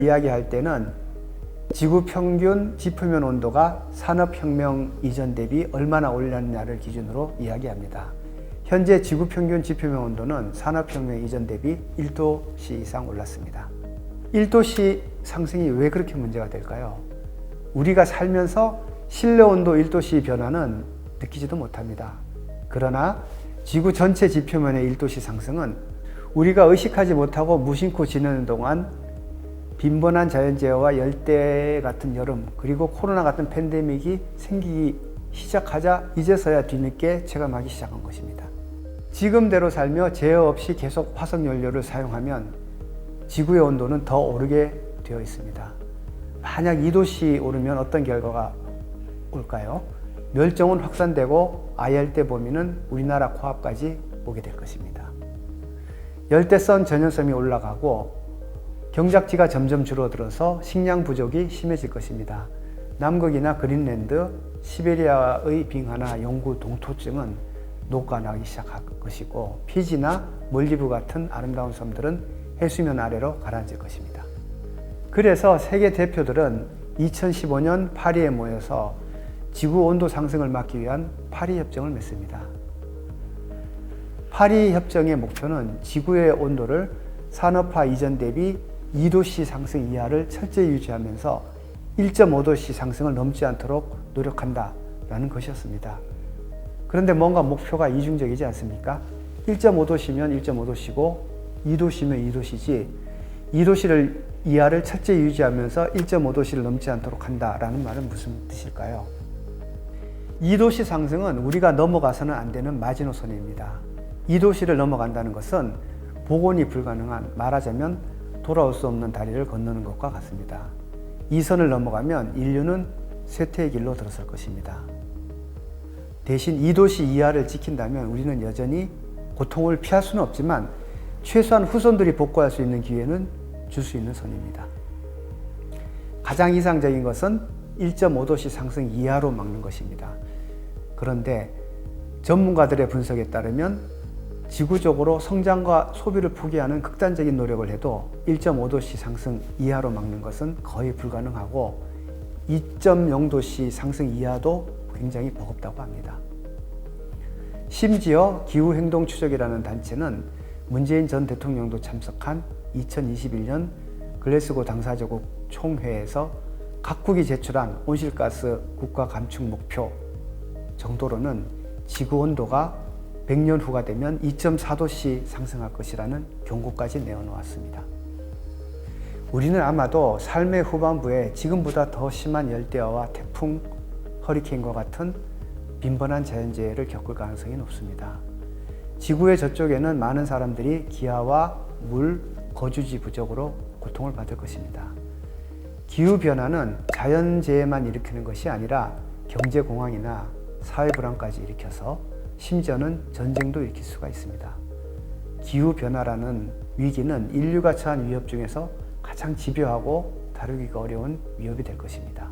이야기할 때는 지구 평균 지표면 온도가 산업혁명 이전 대비 얼마나 올랐느냐를 기준으로 이야기합니다. 현재 지구 평균 지표면 온도는 산업혁명 이전 대비 1도씨 이상 올랐습니다. 1도씨 상승이 왜 그렇게 문제가 될까요? 우리가 살면서 실내 온도 1도씨 변화는 느끼지도 못합니다. 그러나 지구 전체 지표면의 1도씨 상승은 우리가 의식하지 못하고 무심코 지내는 동안 빈번한 자연재해와 열대 같은 여름, 그리고 코로나 같은 팬데믹이 생기기 시작하자 이제서야 뒤늦게 체감하기 시작한 것입니다. 지금대로 살며 제어 없이 계속 화석연료를 사용하면 지구의 온도는 더 오르게 되어 있습니다. 만약 2도씨 오르면 어떤 결과가 올까요? 멸종은 확산되고 아열대 범위는 우리나라 코앞까지 오게 될 것입니다. 열대성 전염성이 올라가고 경작지가 점점 줄어들어서 식량 부족이 심해질 것입니다. 남극이나 그린랜드, 시베리아의 빙하나 영구 동토층은 녹아나기 시작할 것이고 피지나 몰디브 같은 아름다운 섬들은 해수면 아래로 가라앉을 것입니다. 그래서 세계 대표들은 2015년 파리에 모여서 지구 온도 상승을 막기 위한 파리 협정을 맺습니다. 파리 협정의 목표는 지구의 온도를 산업화 이전 대비 2도씨 상승 이하를 철저히 유지하면서 1.5도씨 상승을 넘지 않도록 노력한다라는 것이었습니다. 그런데 뭔가 목표가 이중적이지 않습니까? 1.5도씨면 1.5도씨고 2도씨면 2도씨지 2도씨를 이하를 철저히 유지하면서 1.5도씨를 넘지 않도록 한다라는 말은 무슨 뜻일까요? 2도씨 상승은 우리가 넘어가서는 안 되는 마지노선입니다. 2도씨를 넘어간다는 것은 복원이 불가능한, 말하자면 돌아올 수 없는 다리를 건너는 것과 같습니다. 이 선을 넘어가면 인류는 쇠퇴의 길로 들어설 것입니다. 대신 2도씨 이하를 지킨다면 우리는 여전히 고통을 피할 수는 없지만 최소한 후손들이 복구할 수 있는 기회는 줄 수 있는 선입니다. 가장 이상적인 것은 1.5도씨 상승 이하로 막는 것입니다. 그런데 전문가들의 분석에 따르면 지구적으로 성장과 소비를 포기하는 극단적인 노력을 해도 1.5도씨 상승 이하로 막는 것은 거의 불가능하고 2.0도씨 상승 이하도 굉장히 버겁다고 합니다. 심지어 기후행동추적이라는 단체는 문재인 전 대통령도 참석한 2021년 글래스고 당사자국 총회에서 각국이 제출한 온실가스 국가 감축 목표 정도로는 지구 온도가 100년 후가 되면 2.4도씨 상승할 것이라는 경고까지 내어놓았습니다. 우리는 아마도 삶의 후반부에 지금보다 더 심한 열대야와 태풍, 허리케인과 같은 빈번한 자연재해를 겪을 가능성이 높습니다. 지구의 저쪽에는 많은 사람들이 기아와 물, 거주지 부족으로 고통을 받을 것입니다. 기후변화는 자연재해만 일으키는 것이 아니라 경제공황이나 사회불안까지 일으켜서 심지어는 전쟁도 일으킬 수가 있습니다. 기후변화라는 위기는 인류가 처한 위협 중에서 가장 집요하고 다루기가 어려운 위협이 될 것입니다.